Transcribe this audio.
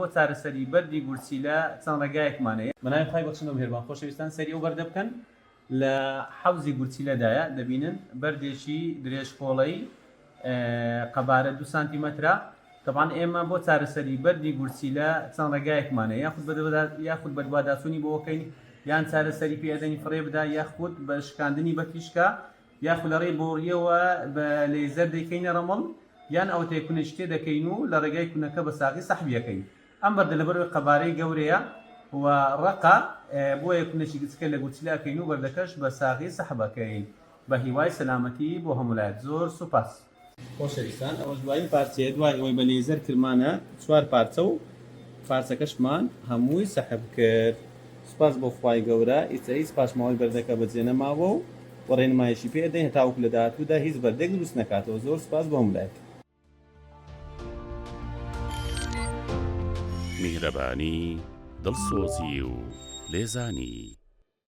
بۆ چارەسەری بەردی گورچیلە چەند ڕێگایەکمانەیە بەناوی خی بەخشندە و هێربان خۆشەویستان سەری ئەو بەردە بکەن لە حەوزی گورچیلەدایە دەبینن بەردێکی درێژخۆڵەی قەبارە 2 سانتیمەترە. طبعاً ئێمە بۆ چارەسەری بەردی گورچیلە چەند ڕێگایەکمانەیە یاخود بەرباداسوونی بۆکەین یان چارەسەری پێدەنی فڕێ بدا یاخود بە شکاندنی بە فیشکە یاخود لە ڕێی بۆڕیەوە بە لێزەر دەیکەینە ڕەمەڵ یان ئەو تێکونشتێ دەکەین و لە ڕێگای کوونەکە بە ساغی سەحبیەکەین. ئەم بەردە لەبەرەوەی قەبارەی گەورەیە و ڕقە بۆ یەکونەشی گچکە لە گورچیلاکەین و بەردەکەش بە ساغی سەحبەکەین. بە هیوای سەلامەتی بۆ هەمولایەت زۆر سوپاس. خۆشەویستان ئەوەش دوایین پارچەیە دوای ئەوەی بە لێزەر کرمانە 4 پارچە و پارچەکەشمان هەمووی سەحب کرد. سوپاس بۆ خوای گەورە هیچ پاشماوەی بەردەکە بەجێ نەماوە و ڕێنمایشی پێدەین هەتاوەکو لە داهاتوودا هیچ بەردێک دروست نەکاتەوە. زۆر سوپاس بۆ هەمولایەت. میهرەبانی دڵسۆزی و لێزانی